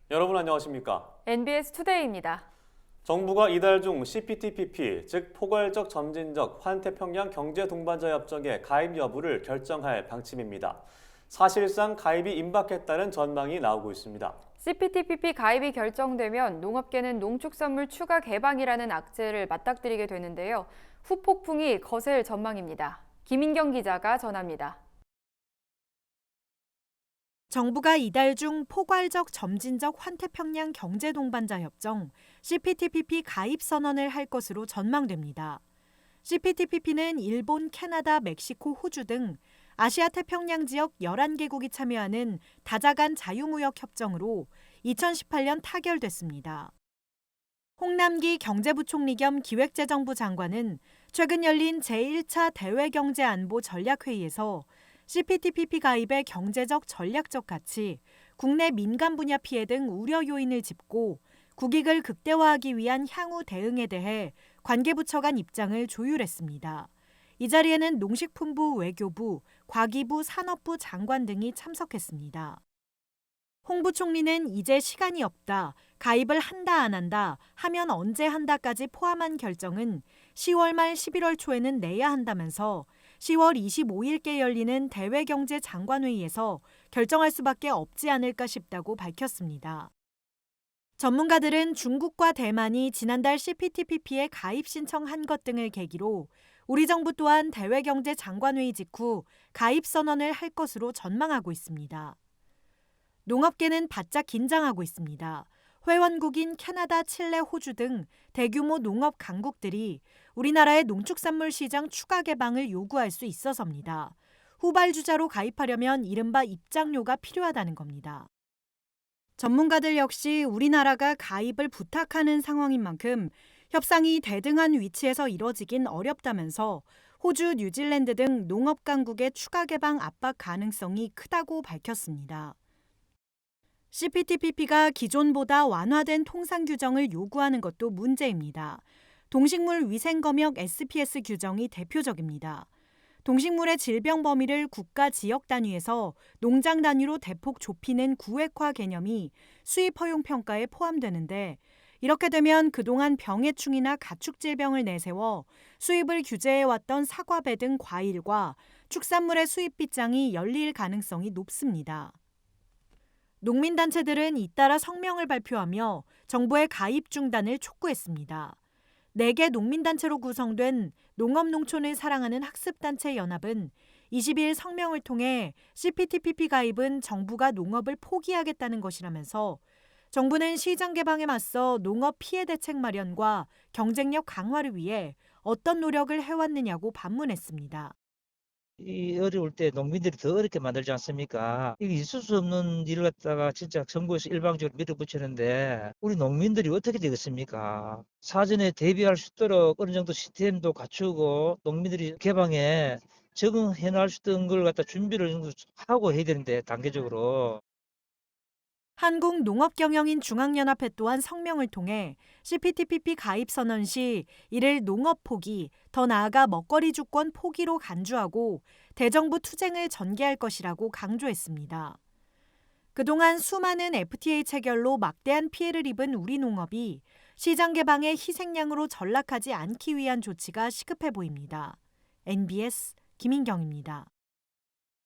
여러분 안녕하십니까? NBS 투데이입니다. 정부가 이달 중 CPTPP, 즉 포괄적 점진적 환태평양 경제동반자 협정의 가입 여부를 결정할 방침입니다. 사실상 가입이 임박했다는 전망이 나오고 있습니다. CPTPP 가입이 결정되면 농업계는 농축산물 추가 개방이라는 악재를 맞닥뜨리게 되는데요. 후폭풍이 거셀 전망입니다. 김인경 기자가 전합니다. 정부가 이달 중 포괄적 점진적 환태평양 경제동반자 협정 CPTPP 가입 선언을 할 것으로 전망됩니다. CPTPP는 일본, 캐나다, 멕시코, 호주 등 아시아 태평양 지역 11개국이 참여하는 다자간 자유무역 협정으로 2018년 타결됐습니다. 홍남기 경제부총리 겸 기획재정부 장관은 최근 열린 제1차 대외경제안보 전략회의에서 CPTPP 가입의 경제적, 전략적 가치, 국내 민간 분야 피해 등 우려 요인을 짚고 국익을 극대화하기 위한 향후 대응에 대해 관계부처 간 입장을 조율했습니다. 이 자리에는 농식품부, 외교부, 과기부, 산업부 장관 등이 참석했습니다. 홍 부총리는 이제 시간이 없다, 가입을 한다 안 한다, 하면 언제 한다까지 포함한 결정은 10월 말 11월 초에는 내야 한다면서 10월 25일께 열리는 대외경제장관회의에서 결정할 수밖에 없지 않을까 싶다고 밝혔습니다. 전문가들은 중국과 대만이 지난달 CPTPP에 가입 신청한 것 등을 계기로 우리 정부 또한 대외경제장관회의 직후 가입 선언을 할 것으로 전망하고 있습니다. 농업계는 바짝 긴장하고 있습니다. 회원국인 캐나다, 칠레, 호주 등 대규모 농업 강국들이 우리나라의 농축산물 시장 추가 개방을 요구할 수 있어서입니다. 후발주자로 가입하려면 이른바 입장료가 필요하다는 겁니다. 전문가들 역시 우리나라가 가입을 부탁하는 상황인 만큼 협상이 대등한 위치에서 이뤄지긴 어렵다면서 호주, 뉴질랜드 등 농업 강국의 추가 개방 압박 가능성이 크다고 밝혔습니다. CPTPP가 기존보다 완화된 통상 규정을 요구하는 것도 문제입니다. 동식물 위생검역 SPS 규정이 대표적입니다. 동식물의 질병 범위를 국가 지역 단위에서 농장 단위로 대폭 좁히는 구획화 개념이 수입 허용 평가에 포함되는데 이렇게 되면 그동안 병해충이나 가축 질병을 내세워 수입을 규제해왔던 사과배 등 과일과 축산물의 수입 빗장이 열릴 가능성이 높습니다. 농민단체들은 잇따라 성명을 발표하며 정부의 가입 중단을 촉구했습니다. 4개 농민단체로 구성된 농업농촌을 사랑하는 학습단체 연합은 22일 성명을 통해 CPTPP 가입은 정부가 농업을 포기하겠다는 것이라면서 정부는 시장 개방에 맞서 농업 피해 대책 마련과 경쟁력 강화를 위해 어떤 노력을 해왔느냐고 반문했습니다. 이 어려울 때 농민들이 더 어렵게 만들지 않습니까? 이게 있을 수 없는 일을 갖다가 진짜 정부에서 일방적으로 밀어붙이는데 우리 농민들이 어떻게 되겠습니까? 사전에 대비할 수 있도록 어느 정도 시스템도 갖추고 농민들이 개방에 적응해 나갈 수 있는 걸 갖다 준비를 하고 해야 되는데 단계적으로. 한국농업경영인 중앙연합회 또한 성명을 통해 CPTPP 가입 선언 시 이를 농업 포기, 더 나아가 먹거리 주권 포기로 간주하고 대정부 투쟁을 전개할 것이라고 강조했습니다. 그동안 수많은 FTA 체결로 막대한 피해를 입은 우리 농업이 시장 개방의 희생양으로 전락하지 않기 위한 조치가 시급해 보입니다. NBS 김인경입니다.